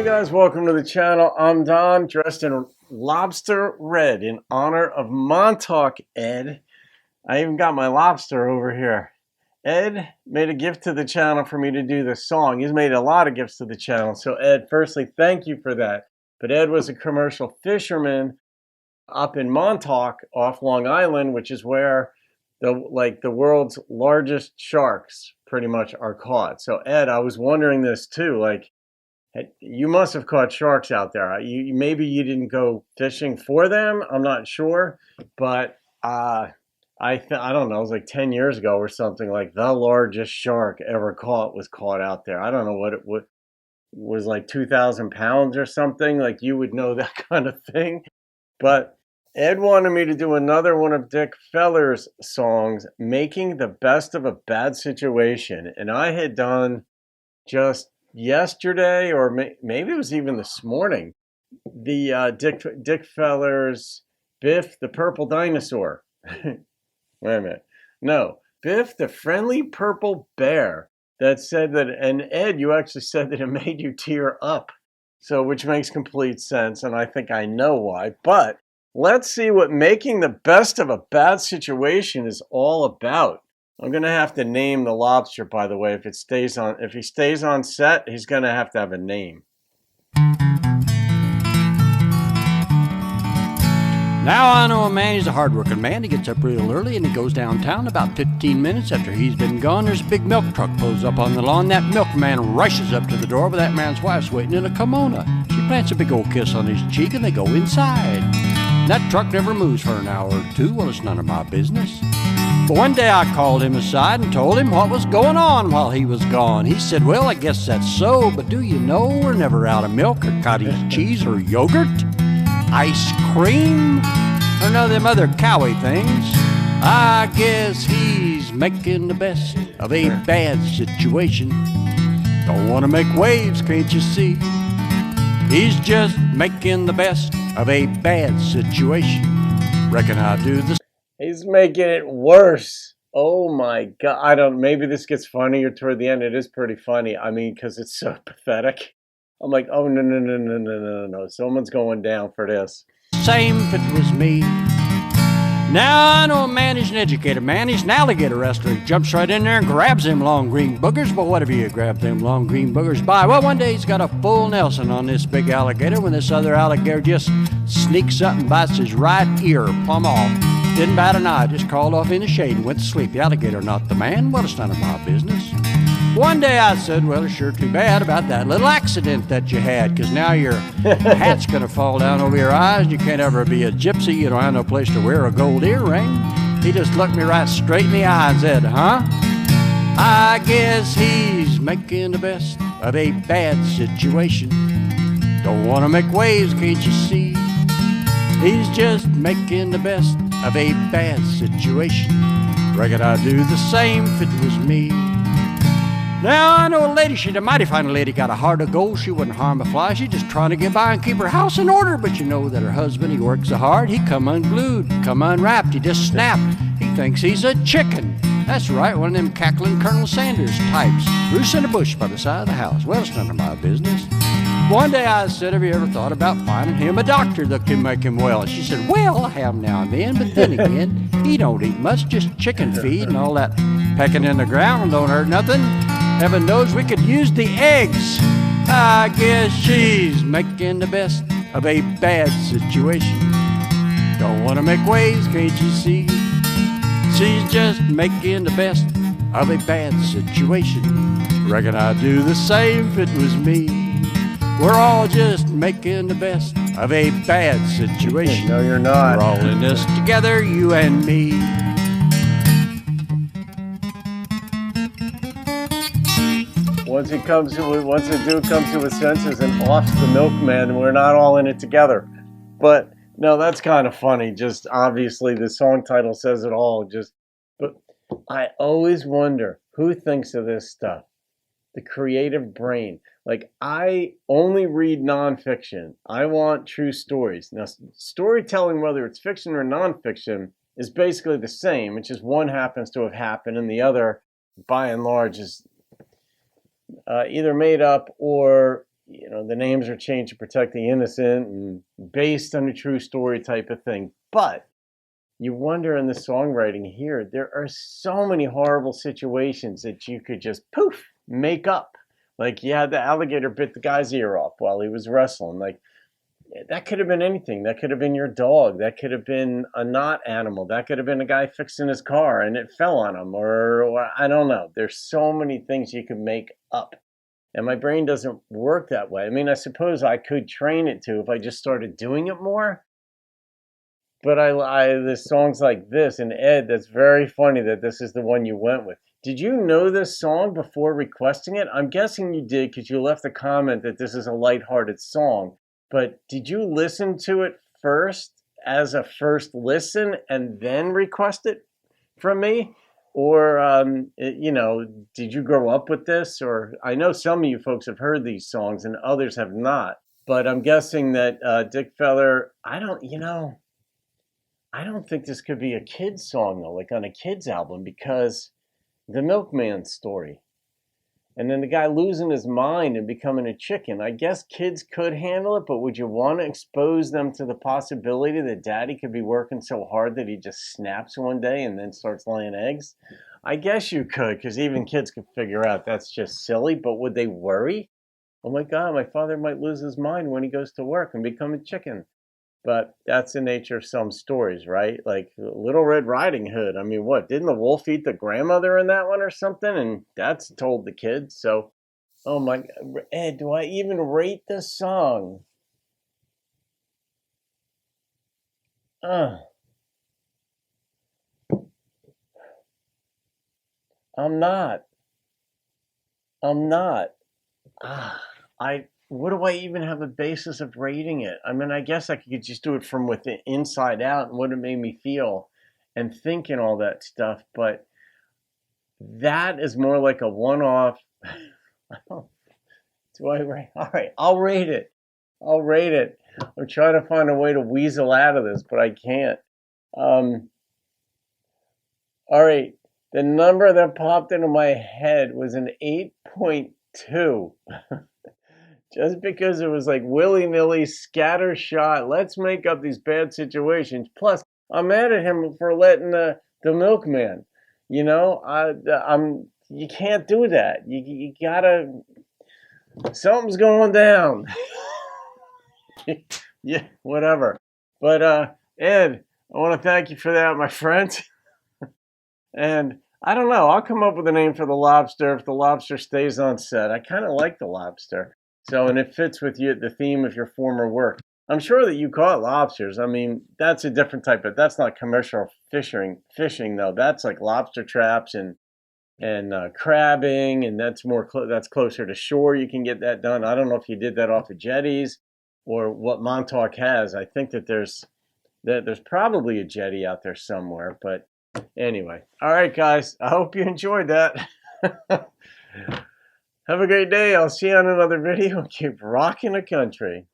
Hey guys, welcome to the channel. I'm Don, dressed in lobster red in honor of Montauk Ed. I even got my lobster over here. Ed made a gift to the channel for me to do this song. He's made a lot of gifts to the channel. So Ed, firstly, thank you for that. But Ed was a commercial fisherman up in Montauk off Long Island, which is where the world's largest sharks pretty much are caught. So Ed, I was wondering this too, you must have caught sharks out there. Maybe you didn't go fishing for them. I'm not sure, but I don't know. It was like 10 years ago or something. Like the largest shark ever caught was caught out there. I don't know what it was like 2,000 pounds or something. Like you would know that kind of thing. But Ed wanted me to do another one of Dick Feller's songs, Making the Best of a Bad Situation, and I had done just yesterday, or maybe it was even this morning, the Dick Feller's Biff the Purple Dinosaur. Wait a minute. No, Biff the Friendly Purple Bear. That said that, and Ed, you actually said that it made you tear up. So, which makes complete sense, and I think I know why. But let's see what making the best of a bad situation is all about. I'm going to have to name the lobster, by the way. If he stays on set, he's going to have a name. Now I know a man, he's a hard-working man. He gets up real early and he goes downtown. About 15 minutes after he's been gone, there's a big milk truck pulls up on the lawn. That milkman rushes up to the door, but that man's wife's waiting in a kimono. She plants a big old kiss on his cheek and they go inside. That truck never moves for an hour or two. Well, it's none of my business. But one day I called him aside and told him what was going on while he was gone. He said, well, I guess that's so, but do you know we're never out of milk or cottage cheese or yogurt, ice cream, or none of them other cowy things. I guess he's making the best of a bad situation. Don't want to make waves, can't you see? He's just making the best of a bad situation. Reckon I'll do the He's making it worse. Oh my God. Maybe this gets funnier toward the end. It is pretty funny. I mean, because it's so pathetic. I'm like, oh, no. Someone's going down for this. same if it was me. Now I know a man, he's an educated man, he's an alligator wrestler. He jumps right in there and grabs them long green boogers. But whatever you grab them long green boogers by? Well, one day he's got a full Nelson on this big alligator when this other alligator just sneaks up and bites his right ear, plumb off. Didn't bat an eye, just crawled off in the shade and went to sleep. The alligator, not the man. Well, it's none of my business. One day I said, well, it's sure too bad about that little accident that you had, because now your hat's going to fall down over your eyes and you can't ever be a gypsy. You don't have no place to wear a gold earring. He just looked me right straight in the eye and said, huh? I guess he's making the best of a bad situation. Don't want to make waves, can't you see? He's just making the best of a bad situation. Reckon I'd do the same if it was me. Now I know a lady, she's a mighty fine lady, got a heart of gold, she wouldn't harm a fly, she's just trying to get by and keep her house in order. But you know that her husband, he works so hard, he come unglued, come unwrapped, he just snapped. He thinks he's a chicken. That's right, one of them cackling Colonel Sanders types, roosts in a bush by the side of the house. Well, it's none of my business. One day I said, have you ever thought about finding him a doctor that can make him well? And she said, well, I have now and then, but then again, he don't eat much, just chicken feed and all that pecking in the ground don't hurt nothing. Heaven knows we could use the eggs. I guess she's making the best of a bad situation. Don't want to make waves, can't you see? She's just making the best of a bad situation. Reckon I'd do the same if it was me. We're all just making the best of a bad situation. No, you're not. We're all in this together, you and me. Once the dude comes to his senses and offs the milkman, we're not all in it together. But no, that's kind of funny. Just obviously the song title says it all. But I always wonder who thinks of this stuff. The creative brain. Like, I only read nonfiction. I want true stories. Now, storytelling, whether it's fiction or nonfiction, is basically the same. It's just one happens to have happened and the other, by and large, is either made up or, the names are changed to protect the innocent and based on a true story type of thing. But you wonder in the songwriting here, there are so many horrible situations that you could just poof, make up. Like you had the alligator bit the guy's ear off while he was wrestling. Like that could have been anything. That could have been your dog. That could have been a not animal. That could have been a guy fixing his car and it fell on him, or I don't know. There's so many things you could make up. And my brain doesn't work that way. I mean, I suppose I could train it to if I just started doing it more. But there's songs like this, and Ed, that's very funny that this is the one you went with. Did you know this song before requesting it? I'm guessing you did because you left a comment that this is a lighthearted song. But did you listen to it first as a first listen and then request it from me? Or, did you grow up with this? Or I know some of you folks have heard these songs and others have not. But I'm guessing that Dick Feller, I don't think this could be a kid's song, though, like on a kid's album, because the milkman story. And then the guy losing his mind and becoming a chicken. I guess kids could handle it, but would you want to expose them to the possibility that daddy could be working so hard that he just snaps one day and then starts laying eggs? I guess you could, because even kids could figure out that's just silly, but would they worry? Oh my God, my father might lose his mind when he goes to work and become a chicken. But that's the nature of some stories, right? Like Little Red Riding Hood. I mean, what? Didn't the wolf eat the grandmother in that one or something? And that's told the kids. So, oh my God. Ed, do I even rate this song? I'm not. What do I even have a basis of rating it? I mean, I guess I could just do it from within, inside out, and what it made me feel and think and all that stuff. But that is more like a one-off. Do I rate? All right, I'll rate it. I'm trying to find a way to weasel out of this, but I can't. All right, the number that popped into my head was an 8.2. Just because it was like willy-nilly, scattershot, let's make up these bad situations. Plus, I'm mad at him for letting the milkman. You can't do that. You gotta, something's going down. Yeah, whatever. But Ed, I want to thank you for that, my friend. And I don't know, I'll come up with a name for the lobster if the lobster stays on set. I kind of like the lobster. So, and it fits with you, the theme of your former work. I'm sure that you caught lobsters. I mean, that's a different type of, that's not commercial fishing though. That's like lobster traps and crabbing, and that's that's closer to shore. You can get that done. I don't know if you did that off of jetties or what Montauk has. I think that there's probably a jetty out there somewhere, but anyway. All right, guys, I hope you enjoyed that. Have a great day. I'll see you on another video. Keep rocking the country.